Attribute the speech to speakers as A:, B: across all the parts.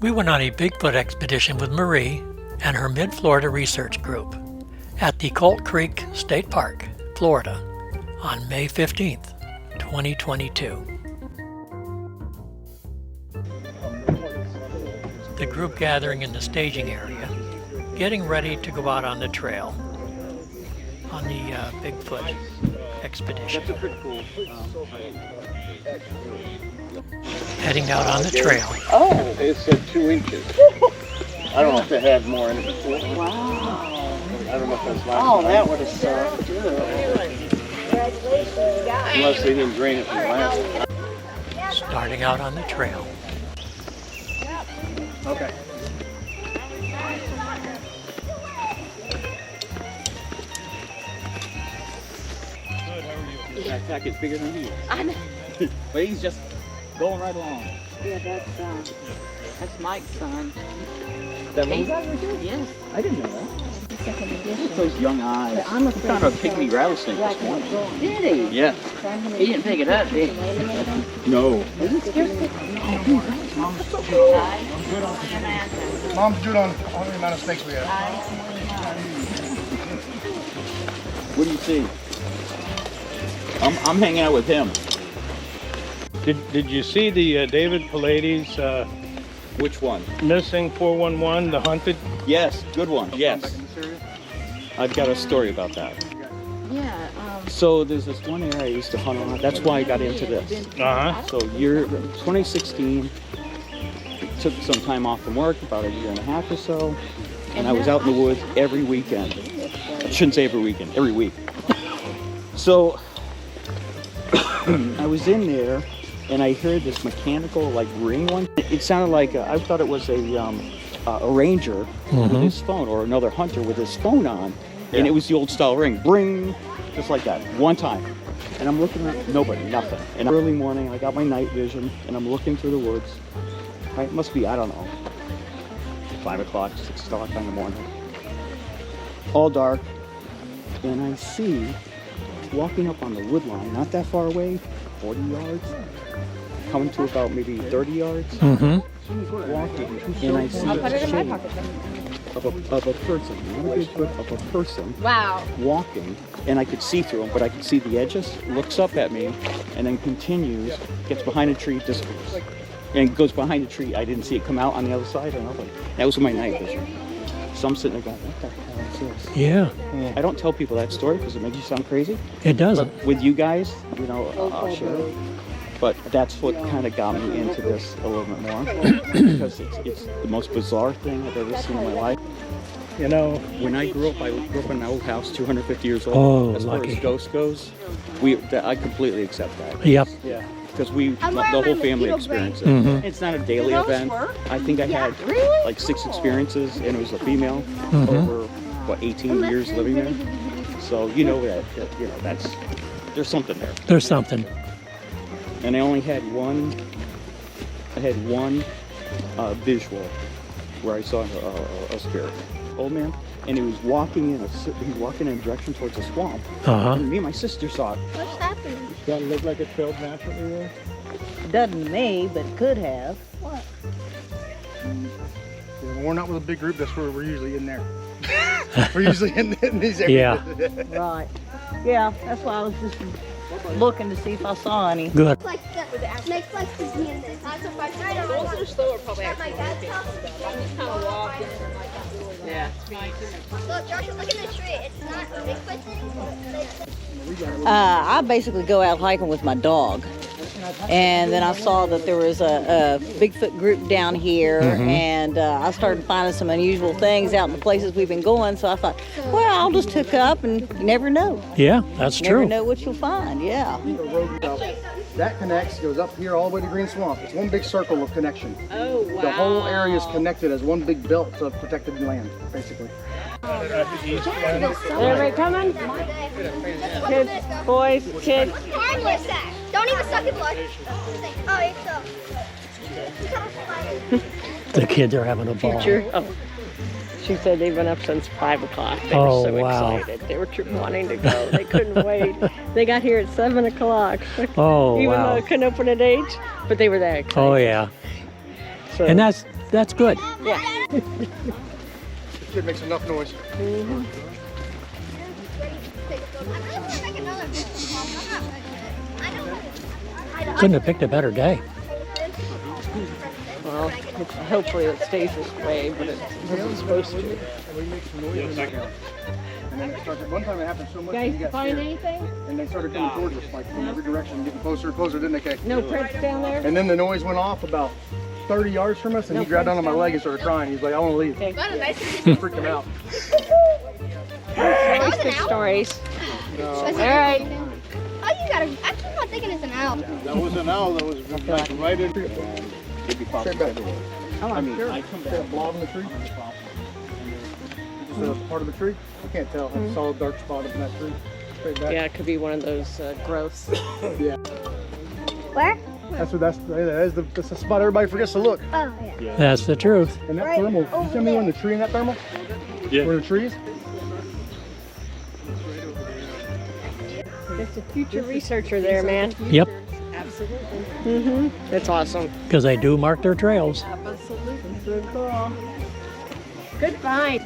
A: We went on a Bigfoot expedition with Marie and her Mid Florida Research Group at the Colt Creek State Park, Florida, on May 15th, 2022. The group gathering in the staging area, getting ready to go out on the trail on the Bigfoot expedition. Heading out on the trail.
B: Oh! It said 2 inches. I don't know if they had more in it before.
C: Wow.
B: I don't know if that's last
C: Oh,
B: time.
C: that would have sucked.
B: Unless they didn't drain it from last time.
A: Starting out on the trail.
B: Okay. The backpack is bigger than he is.
C: I know.
B: But he's just going right along.
C: Yeah, that's Mike's son.
B: That little guy right there?
C: Yes.
B: I didn't know that.
C: Second
B: Look
C: edition.
B: at those young eyes.
C: But I'm
B: He found a pygmy rattlesnake this morning.
C: Did he?
B: Yeah.
C: He didn't pick it up, did he?
B: No.
D: Mom's good on the amount of snakes we have.
B: What do you see? I'm hanging out with him.
E: Did you see the David Pallades
B: Which one?
E: missing 411, the hunted?
B: Yes, good one. Yes. I've got a story about that.
C: Yeah.
B: So there's this one area I used to hunt on. That's why I got into this.
E: Uh-huh.
B: So 2016, took some time off from work, about a year and a half or so, and I was out in the woods every weekend. I shouldn't say every weekend, every week. So I was in there, and I heard this mechanical like ring one. It sounded like I thought it was a ranger with his phone, or another hunter with his phone on, and it was the old style ring, bring, just like that, one time. And I'm looking at nobody, nothing. And early morning, I got my night vision, and I'm looking through the woods. Right, it must be, I don't know, 5 o'clock, 6 o'clock in the morning. All dark, and I see walking up on the wood line, not that far away, 40 yards, coming to about maybe 30 yards, walking, and I see a shape of a person, not a Bigfoot, of a person, walking, and I could see through him, but I could see the edges, looks up at me, and then continues, gets behind a tree, disappears. And goes behind the tree. I didn't see it come out on the other side, and I was like, that was my night vision. So I'm sitting there going, what the hell is this?
A: Yeah,
B: I don't tell people that story because it makes you sound crazy.
A: it doesn't.
B: But with you guys, you know, I'll share it. But that's what kind of got me into this a little bit more, because it's the most bizarre thing I've ever seen in my life. You know, when I grew up in an old house, 250 years old.
A: Oh,
B: as far
A: lucky.
B: as ghosts goes, I completely accept that.
A: Yep.
B: Yeah, because the whole family experienced it.
A: Mhm.
B: It's not a daily event. I think I had like 6 experiences, and it was a female over 18 years living there. So you know that you know there's something there.
A: There's something.
B: And I only had one. I had one visual where I saw a spirit, old man, and he was walking in a direction towards a swamp. And me and my sister saw it.
F: What's happening?
E: Does that look like it filled naturally there?
C: Doesn't to me, but could have.
F: What?
D: When we're not with a big group, that's where we're usually in there. We're usually in these areas.
A: Yeah.
C: Right. Yeah, that's why I was just looking to see if I saw any.
A: Good.
F: Like the snake likes to be in this. I'm surprised.
G: Those are slower, probably
F: At my dad's house.
G: I'm just kind of walking and like
C: Yeah.
F: Look, Joshua, look at the tree. It's not a Bigfoot thing.
C: I basically go out hiking with my dog. And then I saw that there was a Bigfoot group down here, and I started finding some unusual things out in the places we've been going. So I thought, well, I'll just hook up, and you never know.
A: Yeah, that's
C: Never
A: true.
C: know what you'll find. Yeah.
D: That connects, goes up here all the way to Green Swamp. It's one big circle of connection.
G: oh wow.
D: The whole area is connected as one big belt of protected land, basically.
G: Everybody coming? Kids, boys, kids.
F: Harmless act. Don't even suck in blood. Oh, it's
A: The kids are having a ball.
G: Oh. She said they've been up since 5 o'clock. They
A: Oh,
G: were so
A: wow.
G: excited. They were wanting to go. They couldn't wait. They got here at 7 o'clock.
A: Oh,
G: Even though
A: wow.
G: it couldn't open at 8, but they were there.
A: Oh, yeah.
G: So,
A: And that's good.
G: yeah.
D: This kid makes enough noise.
A: Couldn't have picked a better day.
G: Well, hopefully it stays this way, but it's supposed to.
D: And we make some noise in the ground. And then it started, one time it happened so much that he got
G: Find
D: scared.
G: anything?
D: And they started coming towards us, like from every direction, getting closer and closer, didn't they, Kay?
G: No prints down there?
D: And then the noise went off about 30 yards from us, and he grabbed onto my leg and started crying. He's like, I want to leave.
G: Okay.
D: Freaked him out.
G: Nice big stories. All right.
F: Oh, you got a. I keep on thinking it's an owl.
E: That was an owl that was like right in.
D: Straight back.
G: Oh, I'm sure.
D: That blob in the tree. Just a part of the tree. I can't tell. I saw a dark spot up in that tree. Straight back.
G: Yeah, it could be one of those growths.
D: Yeah.
F: Where?
D: That's the spot everybody forgets to look.
F: Oh, yeah.
A: That's the truth.
D: And that thermal. Did you tell me when the tree in that thermal?
E: Yeah.
D: Where the tree is?
G: It's a future researcher there, man.
A: Yep,
G: Mm-hmm. That's awesome.
A: because they do mark their trails.
G: So cool. Good find.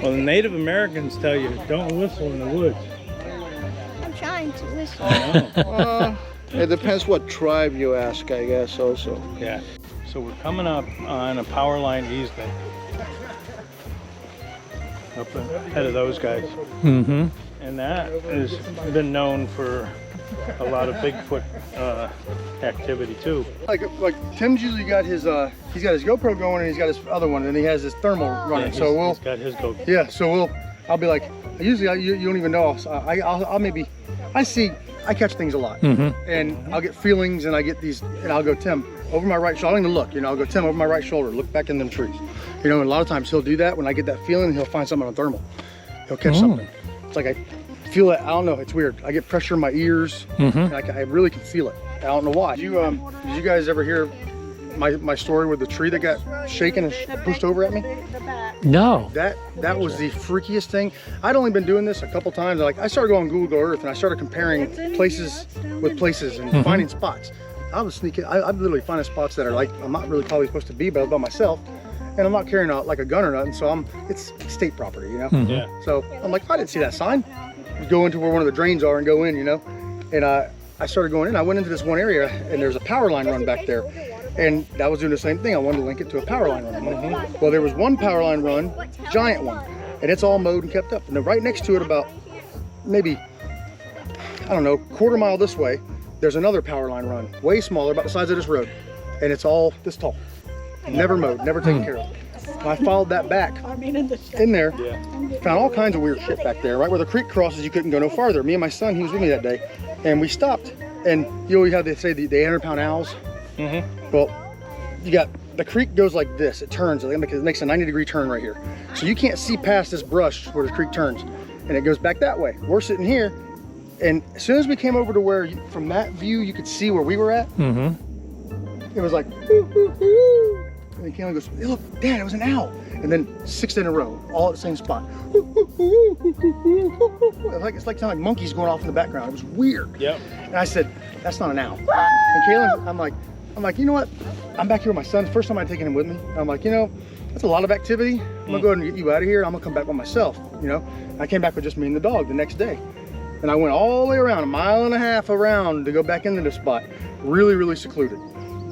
E: Well, the Native Americans tell you don't whistle in the woods.
F: I'm trying to listen.
H: It depends what tribe you ask, I guess, also.
E: Yeah. So we're coming up on a power line easement. Up ahead of those guys.
A: Mm-hmm.
E: And that has been known for a lot of Bigfoot activity too.
D: Like Tim's usually got his he's got his GoPro going and he's got his other one and he has his thermal running.
E: Yeah, he's got his go.
D: Yeah, so I'll be like, usually you don't even know. I'll maybe, I catch things a lot.
A: Mm-hmm.
D: And I'll get feelings and I get these, and I'll go, Tim, over my right shoulder, I don't even look, I'll go, Tim, over my right shoulder, look back in them trees. And a lot of times he'll do that. When I get that feeling, he'll find something on thermal. He'll catch something. It's like I feel it, I don't know, it's weird. I get pressure in my ears, and I really can feel it. I don't know why. Did you guys ever hear my story with the tree that got shaken and pushed over at me?
A: No.
D: That was the freakiest thing. I'd only been doing this a couple times. Like I started going Google Earth and I started comparing places with places and finding spots. I was sneaking. I'm literally finding spots that are like I'm not really probably supposed to be, but I was by myself, and I'm not carrying out like a gun or nothing. So it's state property,
E: Yeah.
D: So I'm like, I didn't see that sign. You go into where one of the drains are and go in, and I started going in. I went into this one area and there's a power line run back there. And that was doing the same thing. I wanted to link it to a power line run. Well, there was one power line run, giant one, and it's all mowed and kept up. And then right next to it, about maybe, I don't know, quarter mile this way, there's another power line run, way smaller, about the size of this road. And it's all this tall. Never mowed, never taken care of. And I followed that back in there, found all kinds of weird shit back there. Right where the creek crosses, you couldn't go no farther. Me and my son, he was with me that day, and we stopped. And you always have, they say the 800-pound owls. Well, you got, the creek goes like this, it turns, it makes a 90-degree turn right here. So you can't see past this brush where the creek turns, and it goes back that way. We're sitting here, and as soon as we came over to where, from that view, you could see where we were at, it was like, and he came and goes, hey, look, Dad, it was an owl. And then 6 in a row, all at the same spot. It's like sounding like monkeys going off in the background. It was weird.
E: Yep.
D: And I said, that's not an owl. And Kaylin, I'm like, you know what? I'm back here with my son. First time I'd taken him with me. I'm like, that's a lot of activity. I'm gonna go ahead and get you out of here. I'm gonna come back by myself, I came back with just me and the dog the next day. And I went all the way around, 1.5 miles around to go back into the spot. Really, really secluded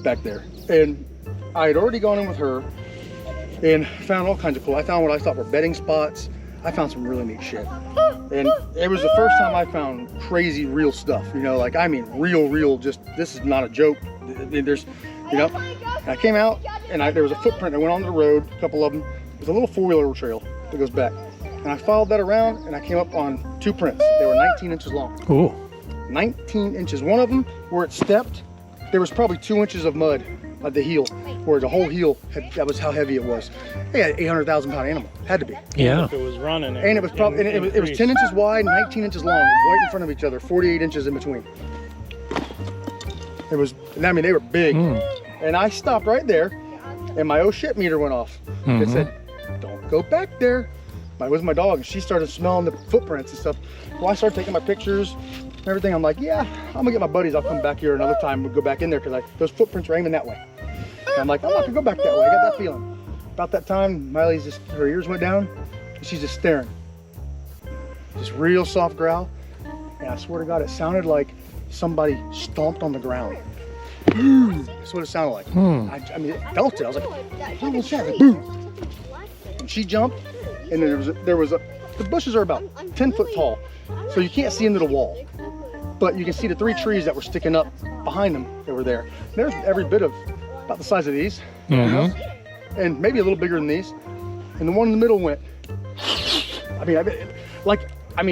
D: back there. And I had already gone in with her and found all kinds of cool. I found what I thought were bedding spots. I found some really neat shit. And it was the first time I found crazy real stuff, like, I mean, real, just, this is not a joke. There's, I came out and there was a footprint that went on the road, a couple of them. There's a little 4-wheeler trail that goes back. And I followed that around and I came up on 2 prints. They were 19 inches long.
A: Ooh.
D: 19 inches. One of them, where it stepped, there was probably 2 inches of mud at the heel, where the whole heel, that was how heavy it was. They had an 800,000-pound animal, had to be.
A: Yeah.
E: If it was running.
D: And it was probably, and it was 10 inches wide, 19 inches long, right in front of each other, 48 inches in between. It was, I mean, they were big. And I stopped right there, and my oh shit meter went off. It said, don't go back there. I was with my dog, and she started smelling the footprints and stuff. Well, I started taking my pictures and everything. I'm like, yeah, I'm gonna get my buddies. I'll come back here another time. We'll go back in there because those footprints are aiming that way. And I'm like, I'm not gonna go back that way. I got that feeling. About that time, Miley's just, her ears went down, and she's just staring. Just real soft growl. And I swear to God, it sounded like somebody stomped on the ground. Boom! That's what it sounded like. I mean, it felt it. I was like, what was that? Like, boom! And she jumped, and then the bushes are about 10 foot tall, so you can't see into the wall. But you can see the 3 trees that were sticking up behind them that were there. There's every bit of about the size of these, you know? And maybe a little bigger than these. And the one in the middle went, I mean,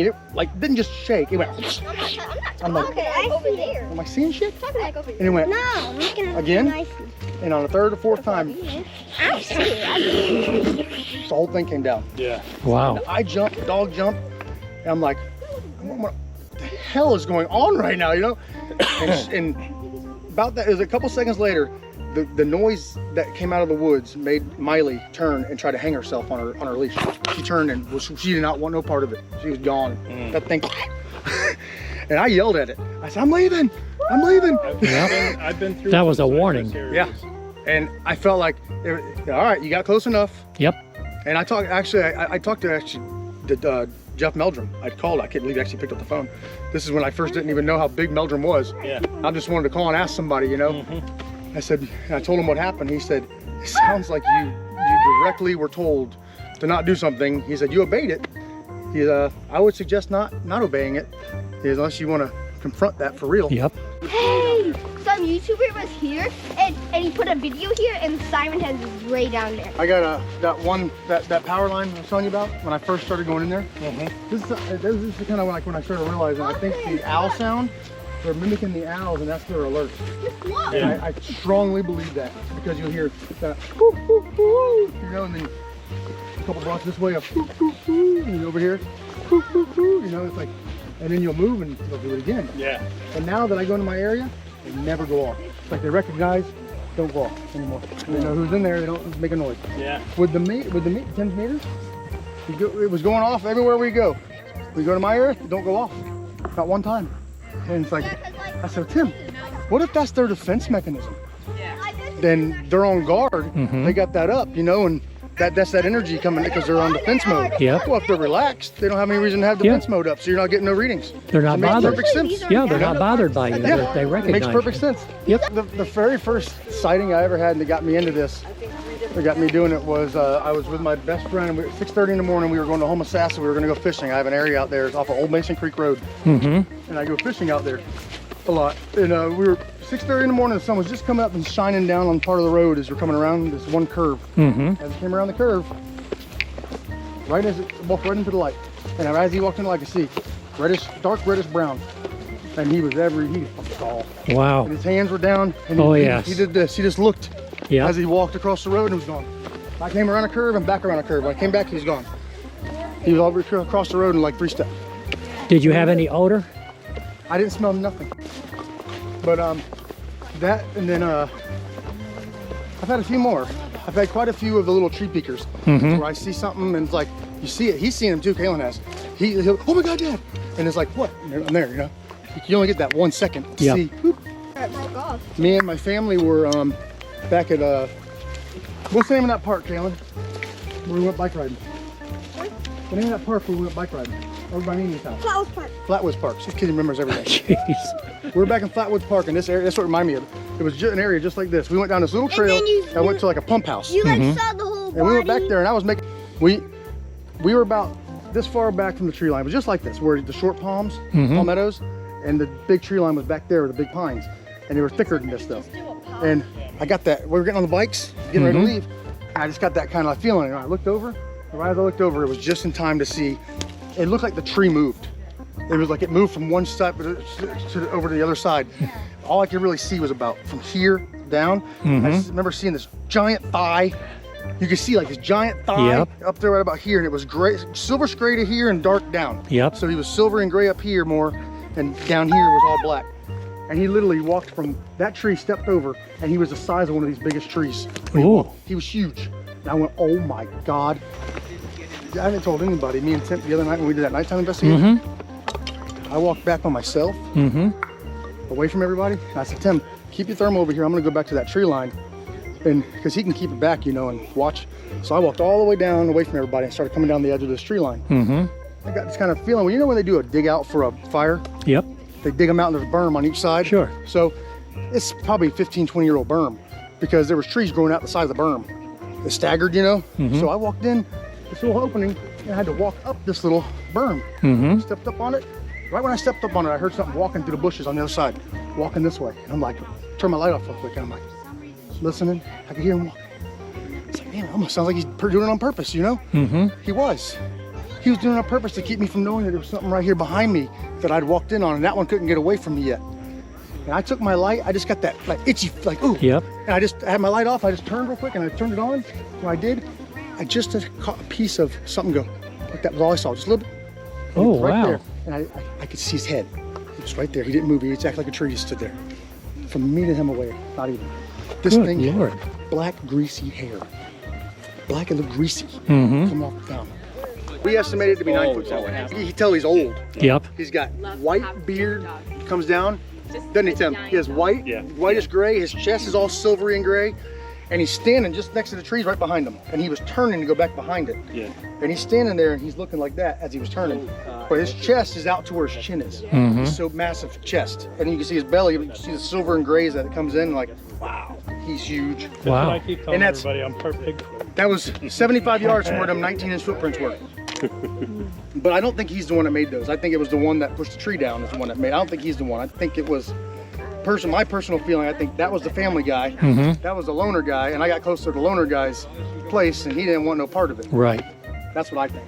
D: it like didn't just shake, it went. I'm like, am I seeing shit? And it went again, and on the 3rd or 4th time, the whole thing came down.
E: Yeah.
A: Wow.
D: And I jumped, the dog jumped, and I'm like, what the hell is going on right now, you know? And about that, it was a couple seconds later, the noise that came out of the woods made Miley turn and try to hang herself on her leash. She turned and she did not want no part of it. She was gone. That thing. And I yelled at it. I said, I'm leaving. I'm leaving.
E: I've been through.
A: That was a warning.
D: Yeah. And I felt like, all right, you got close enough.
A: Yep.
D: And I talked to Jeff Meldrum. I'd called. I couldn't believe he actually picked up the phone. This is when I first didn't even know how big Meldrum was.
E: Yeah.
D: I just wanted to call and ask somebody, you know. I said, and I told him what happened. He said, it sounds like you directly were told to not do something. He said, you obeyed it. I would suggest not obeying it, unless you want to confront that for real.
A: Yep.
F: Hey, some YouTuber was here and he put a video here and Simon Head is way down there.
D: I got that power line I was telling you about when I first started going in there. This is kind of like when I started realizing, I think the owl sound, they're mimicking the owls and that's their alert. And I strongly believe that because you'll hear that, you know, and then a couple blocks this way, and over here, you know, it's like, and then you'll move and they'll do it again.
E: Yeah.
D: And now that I go into my area, they never go off. It's like they recognize, don't go off anymore. They know who's in there, they don't make a noise.
E: Yeah.
D: With the 10 meters, it was going off everywhere we go. We go to my area, it don't go off. Not one time. And it's like, I said, Tim, what if that's their defense mechanism? Then they're on guard, they got that up, you know, and that's that energy coming because they're on defense mode.
A: Yep.
D: Well, if they're relaxed, they don't have any reason to have defense mode up, so you're not getting no readings.
A: They're not
D: It makes
A: bothered.
D: perfect sense.
A: Yeah, they're not bothered by you.
D: Yeah.
A: They
D: It
A: recognize
D: makes perfect
A: you.
D: sense.
A: Yep.
D: The very first sighting I ever had that got me into this, that got me doing it was I was with my best friend, and 6:30 in the morning, we were going to Homosassa, we were going to go fishing. I have an area out there, it's off of Old Mason Creek Road, and I go fishing out there a lot. And we were 6:30 in the morning, the sun was just coming up and shining down on part of the road as we're coming around this one curve. As it came around the curve, right as it walked right into the light, and as he walked into the light, I could see dark reddish brown, and he was tall.
A: Wow.
D: And his hands were down, and he did this. He just looked as he walked across the road and was gone. I came around a curve and back around a curve. When I came back, he was gone. He was all across the road in like 3 steps.
A: Did you have any odor?
D: I didn't smell nothing. But that, and then I've had a few more. I've had quite a few of the little tree peekers where I see something and it's like, you see it. He's seen them too, Kalen has. He'll, oh my God, Dad. And it's like, what? And I'm there, you know. You only get that 1 second to see. Whoop.
F: It broke off.
D: Me and my family were back at, what's the name of that park, Kalen? Where we went bike riding.
F: What?
D: The name of that park where we went bike riding. Over by Nini's house.
F: Flatwoods Park.
D: Flatwoods Park. This kid remembers everything.
A: Jeez.
D: We're back in Flatwoods Park in this area. That's what reminded me of it. It was just an area just like this. We went down this little trail that went to like a pump house.
F: You like saw the whole body.
D: And we went back there and I was making, we were about this far back from the tree line. It was just like this, where the short palms, palmettos, and the big tree line was back there with the big pines. And they were thicker than this though. And I got that, we were getting on the bikes, getting ready to leave. And I just got that kind of feeling. And I looked over, and right as I looked over, it was just in time to see, it looked like the tree moved. It was like it moved from one side over to the other side. All I could really see was about from here down. I just remember seeing this giant thigh. You could see like this giant thigh up there right about here, and it was gray, silver gray to here and dark down. So he was silver and gray up here more, and down here was all black. And he literally walked from that tree, stepped over, and he was the size of one of these biggest trees. He was huge. And I went, oh my God. I haven't told anybody. Me and Tim the other night when we did that nighttime investigation, I walked back on myself, away from everybody. And I said, Tim, keep your thermal over here. I'm gonna go back to that tree line and because he can keep it back, you know, and watch. So I walked all the way down away from everybody and started coming down the edge of this tree line. I got this kind of feeling, well, you know when they do a dig out for a fire?
A: Yep.
D: They dig them out and there's a berm on each side.
A: Sure.
D: So it's probably 15, 20-year-old berm because there was trees growing out the side of the berm. It staggered, you know? So I walked in this little opening and I had to walk up this little berm. Stepped up on it. Right when I stepped up on it, I heard something walking through the bushes on the other side, walking this way. And I'm like, turn my light off real quick. And I'm like, listening. I could hear him walking. It's like, man, it almost sounds like he's doing it on purpose, you know? He was. He was doing it on purpose to keep me from knowing that there was something right here behind me that I'd walked in on, and that one couldn't get away from me yet. And I took my light, I just got that like itchy, like, ooh.
A: Yep.
D: And I had my light off, I just turned real quick and I turned it on. When I did, I just caught a piece of something go. Like that was all I saw, just a little bit.
A: Oh,
D: right
A: wow.
D: there. And I could see his head. He was right there, he didn't move, he just acted like a tree, he stood there. From me to him away, not even. This
A: Good
D: thing,
A: Lord.
D: black greasy hair. Black and look greasy. Come off down. We estimated it to be 9 foot tall. You can tell he's old.
A: Yep.
D: He's got white beard, comes down. Doesn't he, Tim? He has white, whitish gray. His chest is all silvery and gray. And he's standing just next to the trees right behind him. And he was turning to go back behind it. Yeah. And he's standing there and he's looking like that as he was turning. But his chest is out to where his chin is. He's so massive chest. And you can see his belly, but you see the silver and grays that it comes in, like, wow, he's huge.
A: Wow.
E: I keep telling everybody I'm part Bigfoot.
D: That was 75 yards from where them 19-inch footprints were. But I don't think he's the one that made those. I think it was the one that pushed the tree down is the one that made. I don't think he's the one. I think it was my personal feeling. I think that was the family guy. That was the loner guy, and I got close to the loner guy's place, and he didn't want no part of it.
A: Right.
D: That's what I think.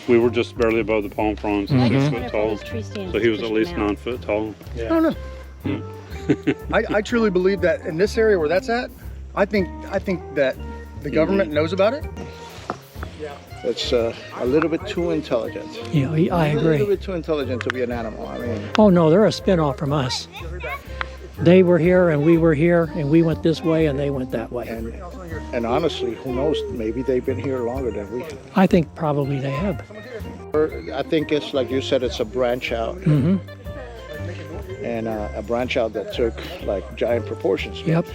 I: We were just barely above the palm fronds, 6 foot tall. So he was at least 9 foot tall.
D: I don't know. I truly believe that in this area where that's at, I think that the government knows about it.
H: It's a little bit too intelligent.
A: Yeah, I
H: A
A: agree.
H: little bit too intelligent to be an animal. I mean,
A: Oh, no, they're a spin-off from us. They were here and we were here and we went this way and they went that way.
H: and honestly, who knows? Maybe they've been here longer than we have.
A: I think probably they have.
H: I think it's like you said, it's a branch out. And a branch out that took like giant proportions.
A: Yep.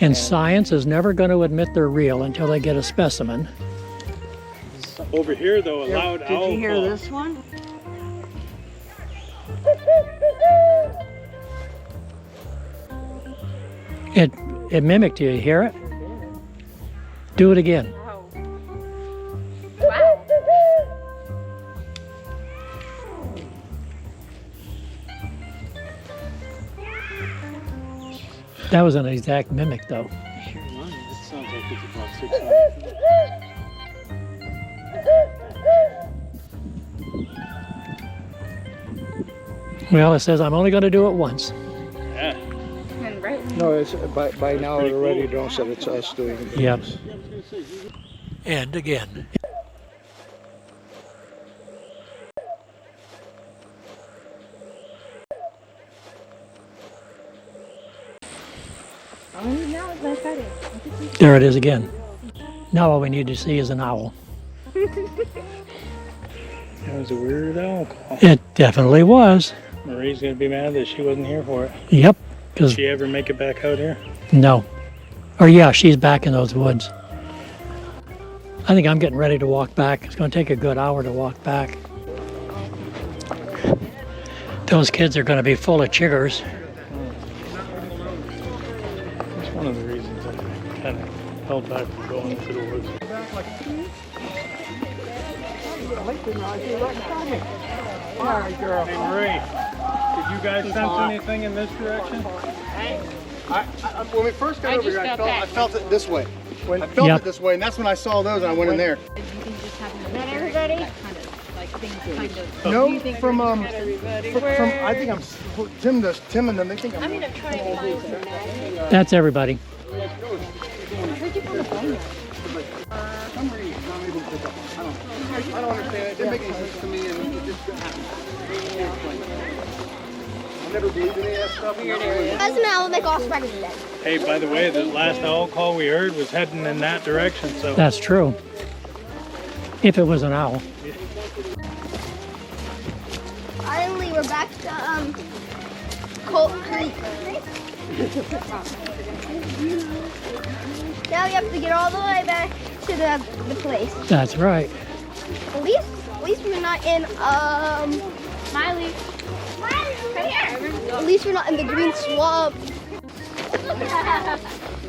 A: And science is never going to admit they're real until they get a specimen.
E: Over here, though, a loud owl
C: Did you hear
E: call.
C: this one?
A: It mimicked you. You hear it? Do it again.
F: Wow.
A: That was an exact mimic, though.
E: It sounds like it's about 600 feet.
A: Well, it says I'm only going to do it once.
E: Yeah.
H: No, it's by now it already knows that it's us doing it.
A: Yep. And again. There it is again. Now all we need to see is an owl.
E: That was a weird owl call.
A: It definitely was.
E: Marie's gonna be mad that she wasn't here for it.
A: Yep.
E: Did
A: Because
E: she ever make it back out here?
A: no. Or yeah, she's back in those woods. I think I'm getting ready to walk back. It's going to take a good hour to walk back. Those kids are going to be full of chiggers.
E: That's one of the reasons I kind of held back from going into the woods. Hey Marie, did you guys sense anything in this direction?
D: When we first got over here, I felt it this way. I felt
A: Yep.
D: it this way, and that's when I saw those, and I went in there.
F: Not everybody?
D: No, from I think I'm Tim and them. They think I'm.
A: That's everybody.
D: I don't understand it. It didn't make any sense to me, and it just happened. I never believed in any of that stuff.
F: Doesn't matter, make all spiders dead.
E: Hey, by the way, the last owl call we heard was heading in that direction, so
A: That's true. If it was an owl.
F: Finally, we're back to Colt Creek. Now we have to get all the way back to the place.
A: That's right.
F: At least we're not in Smiley. Come here. At least we're not in the green swamp.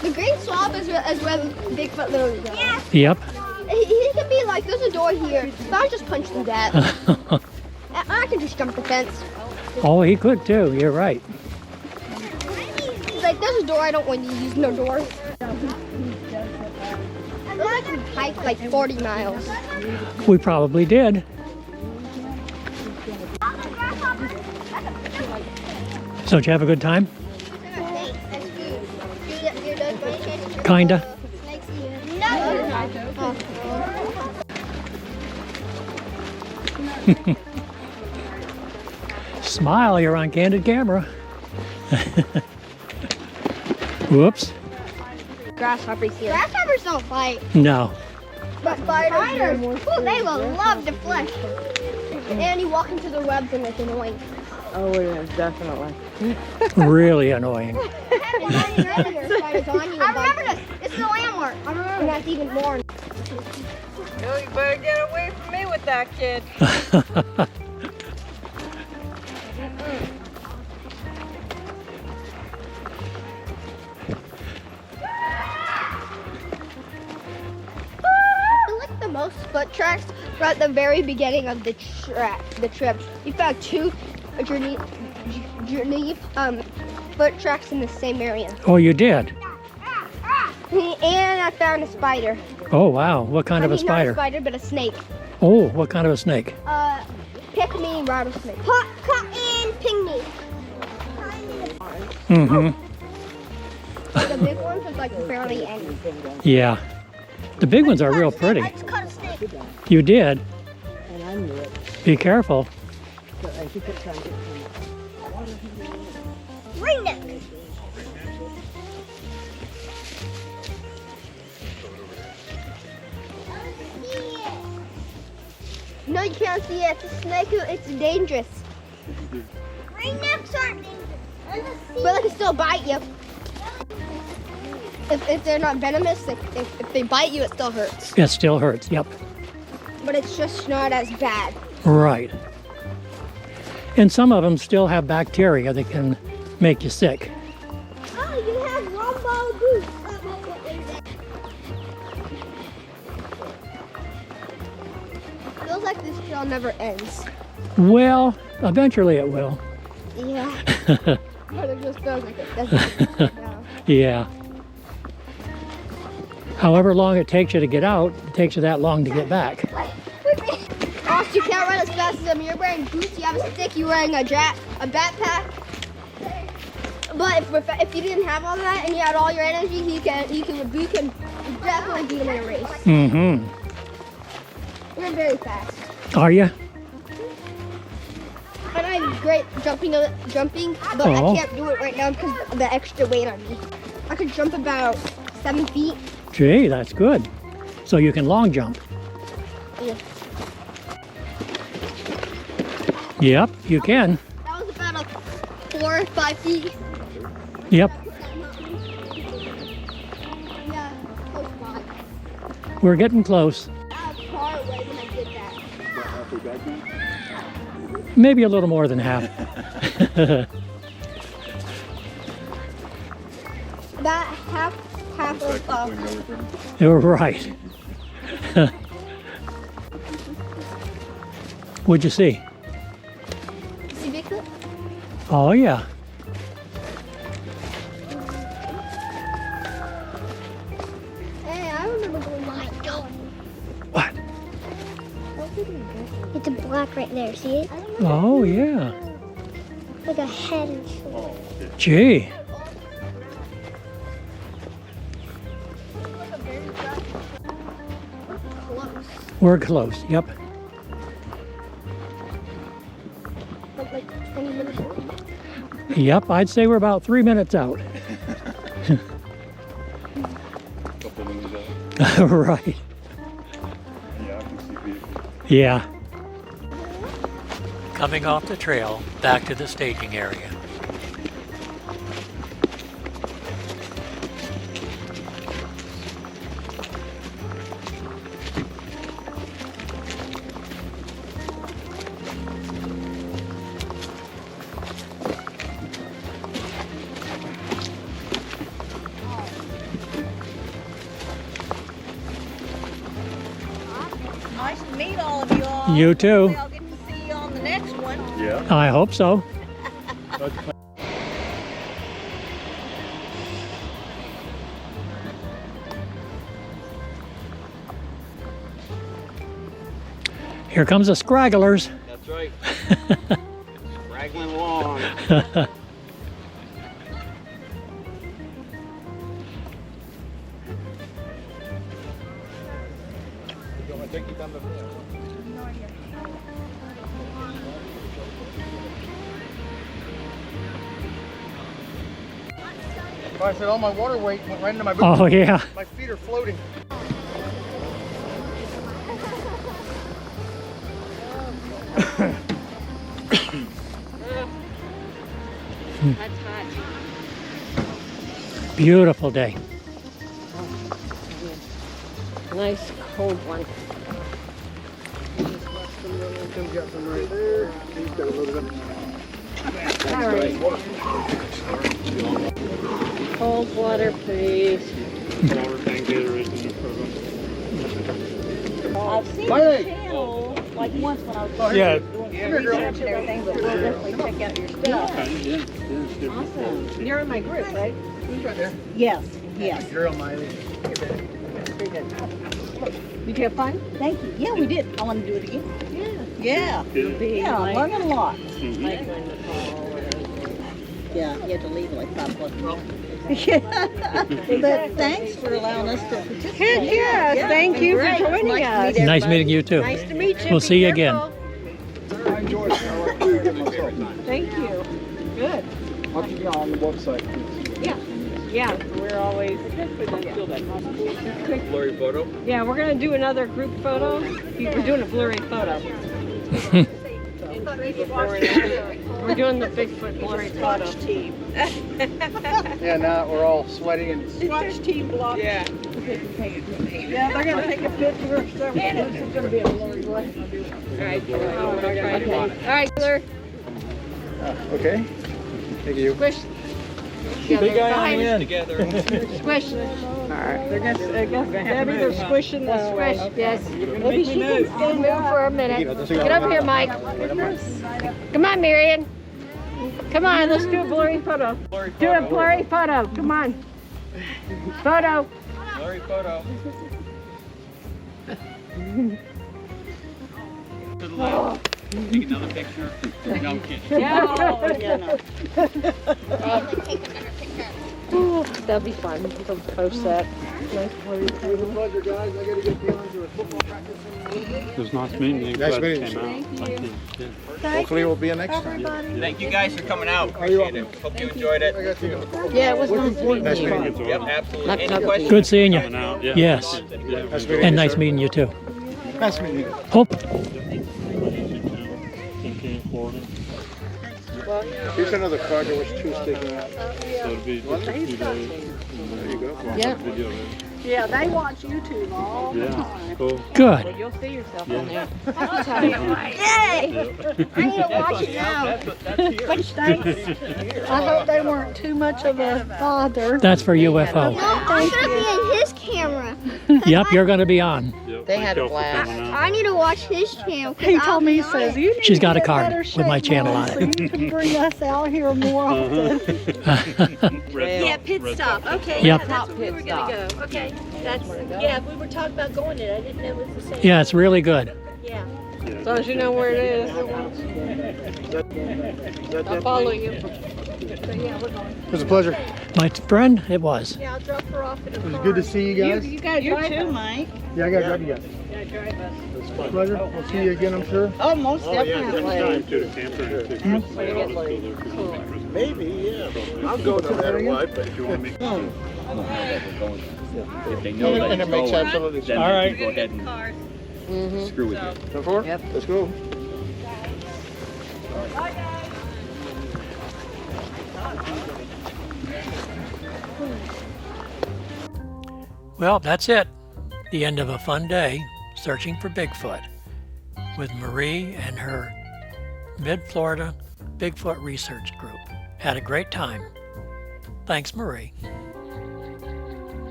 F: The green swamp is where Bigfoot literally goes. Yeah.
A: Yep.
F: He could be like, there's a door here, but I'll just punch through that. I can just jump the fence.
A: Oh, he could too. You're right.
F: It's like, there's a door, I don't want to use no door. I can hike like 40 miles.
A: We probably did. So did you have a good time? Kinda. Smile, you're on candid camera. Whoops.
F: Grasshoppers here. Grasshoppers don't fight.
A: No.
F: But spiders, ooh, they will love the flesh. And you walk into the webs and it's annoying.
G: Oh, it is, definitely.
A: Really annoying.
F: I remember this. It's the landmark. And that's even more.
G: No, you better get away from me with that, kid.
F: Most foot tracks were at the very beginning of the trip. We found two journey foot tracks in the same area.
A: Oh, you did?
F: And I found a spider.
A: Oh, wow. What kind of a spider?
F: Not a spider, but a snake.
A: Oh, what kind of a snake?
F: Pygmy rattlesnake. Cotton pygmy.
A: Mm-hmm.
F: The big ones are like barely anything.
A: Yeah. The big ones are real pretty.
F: I just caught a snake.
A: You did?
G: And I knew it.
A: Be careful.
G: So I keep trying to get
F: Ringneck. No, you can't see it. It's a snake. It's dangerous. Ringnecks aren't dangerous. But they can still bite you. If they're not venomous, if they bite you, it still hurts.
A: It still hurts, yep.
F: But it's just not as bad.
A: Right. And some of them still have bacteria that can make you sick.
F: Oh, you have rumbo boots. Feels like this trail never ends.
A: Well, eventually it will.
F: Yeah. But it just feels like it doesn't.
A: Yeah. However long it takes you to get out, it takes you that long to get back.
F: Austin, you can't run as fast as them. You're wearing boots, you have a stick, you're wearing a backpack. But if you didn't have all that and you had all your energy, you can definitely beat him in a race.
A: Mm-hmm.
F: You're very fast.
A: Are you?
F: And I'm great jumping, but I can't do it right now because of the extra weight on me. I could jump about 7 feet.
A: Gee, that's good. So you can long jump.
F: Yeah.
A: Yep, you can.
F: That was about 4 or 5 feet.
A: Yep.
F: Yeah, close by.
A: We're getting close.
F: I was far away when I did that.
A: Maybe a little more than half.
F: That half of
A: You're right. What'd you see?
F: see Bigfoot?
A: Oh, yeah.
F: Hey, I remember going my God.
A: What?
F: It's a black right there, see it?
A: Oh, yeah.
F: Like a head and shoulders.
A: Gee. We're close, yep.
F: Like 20 minutes.
A: Yep, I'd say we're about 3 minutes out.
I: Couple minutes out.
A: Right.
I: Yeah, I can see people.
A: Yeah.
J: Coming off the trail, back to the staging area.
C: all of you all.
A: You too.
C: Hopefully I'll get to see you on the next one.
E: Yeah.
A: I hope so. Here comes the scragglers.
B: That's right. Straggling along.
D: I said all my water weight went right into my boots.
A: Oh yeah.
D: My feet are floating.
G: That's hot.
A: Beautiful day.
G: Nice cold one.
D: Tim's got some right there. He's got a little bit.
G: All right. Cold water, please.
I: Water tank Gatorade in the program.
C: I've seen
D: My
C: the
D: leg.
C: channel like once when I was
E: Yeah.
C: doing research and everything, but we'll definitely check out your stuff.
G: Awesome. You're in my group, right?
D: He's right there.
C: Yes, yes.
D: Girl, Miley.
G: Very good. Did you have fun?
C: Thank you. Yeah, we did. I want to do it again. Yeah. Yeah, I'm learning a lot.
G: Like when the fall or
C: Yeah, you have to leave at like 5 o'clock. Yeah. But thanks for allowing us to participate.
G: Yeah, thank you for
C: great.
G: joining
C: Nice to
G: us.
C: meet
A: Nice
C: everybody.
A: meeting you too.
G: Nice to meet you.
A: We'll
G: Be
A: see you again.
G: careful.
D: I enjoyed it. I like to get myself.
G: Thank you. Good.
D: I'll keep you on the website.
G: Yeah, we're always.
B: Blurry photo.
G: Yeah, we're gonna do another group photo. We're doing a blurry photo. We're doing the Bigfoot blurry photo. Team.
D: Yeah, now we're all sweaty and.
G: Watch team block. Yeah. Yeah, they're gonna take a picture of stuff. This is gonna be a blurry one. All right. All right, Taylor.
D: Okay. Thank you.
G: Squish.
B: Big guy on
G: Behind
B: the
G: us.
B: end. Together.
G: Squish. They're gonna, Debbie, they're squishing the squish. Yes. Maybe she can stand move for a minute. Get up here, Mike. Come on, Marion. Come on, let's do a blurry photo. Do a blurry photo. Come on. Photo.
B: Blurry photo. To the left. Take another picture. No, I'm kidding.
G: Yeah.
C: Oh, yeah, no.
G: Ooh, that'll be fun. We'll post that. Nice blurry
D: It was a
G: photo.
D: pleasure, guys. I gotta get down to a football practice.
I: It was nice meeting you.
H: Nice
I: Glad you
H: meeting
I: came
H: you.
I: out.
H: Hopefully we'll be a next time.
B: Thank you guys for coming out. Appreciate it. Hope you enjoyed it.
D: I got you.
G: Yeah, it was nice meeting
H: Nice
G: you.
H: meeting you.
B: Yep, absolutely.
G: Not
B: Any
G: cup of
B: questions?
A: Good seeing
I: Coming
A: you.
I: out. Yeah.
A: Yes.
I: Yeah.
H: Nice meeting
A: And
H: you,
A: nice
H: sir.
A: meeting you too.
H: Nice meeting you.
A: Hope.
I: In Florida.
H: Here's another card. There was 2 sticking out.
I: So it'll be just a few days.
H: There you go.
G: Yeah.
I: Video of it.
G: Yeah, they watch YouTube all the
I: Yeah.
G: time.
I: Cool.
A: Good.
G: You'll see yourself
I: Yeah.
G: on there.
F: Yay! I need to watch it now.
G: Which states? I hope they weren't too much of a bother.
A: That's for UFO.
F: No, I'm gonna be in his camera.
A: Yep, you're going to be on.
I: Yep.
G: They
I: Thank
G: had a
I: y'all for
G: blast.
I: coming out.
F: I need to watch his channel. 'cause
G: He
F: I'll
G: told me,
F: be
G: he
F: on
G: says,
F: it.
G: you need
A: She's
G: to
A: got a
G: get
A: card
G: better
A: with my
G: shape,
A: channel
G: Mom,
A: on
G: so
A: it.
G: you can bring us out here more often.
I: Red
K: Pit
I: dot,
K: stop.
I: red dot.
K: Okay,
A: Yep.
K: yeah, that's where we were gonna go. Okay, that's yeah. We were talking about going there. I didn't know it was the same.
A: Yeah, it's really good.
K: Yeah.
G: As long as you know where it is. I'll follow you. So yeah, we're going.
D: It was a pleasure.
A: My friend, it was.
G: Yeah, I'll drop her off in a
D: It was
G: car.
D: good to see you guys.
G: You gotta
C: You
G: drive
C: too,
G: us.
C: Mike.
D: Yeah, I gotta drive you guys.
G: Yeah, drive us.
D: It's a pleasure. We'll see you again, I'm sure.
C: Oh, most
I: Next
C: definitely.
I: time to the camper and to Christmas.
G: When you get like cooler.
H: Maybe, yeah. I'll go no matter what. But
I: If you want me to.
B: If they know that
H: and it
B: it's
H: makes
B: going,
H: absolutely
B: then
H: sense.
B: they
E: All
B: can go ahead and
G: Mm-hmm.
B: screw with you.
H: Come forward?
G: Yep.
H: Let's go.
A: Well, that's it. The end of a fun day searching for Bigfoot with Marie and her Mid Florida Bigfoot Research Group. Had a great time. Thanks, Marie.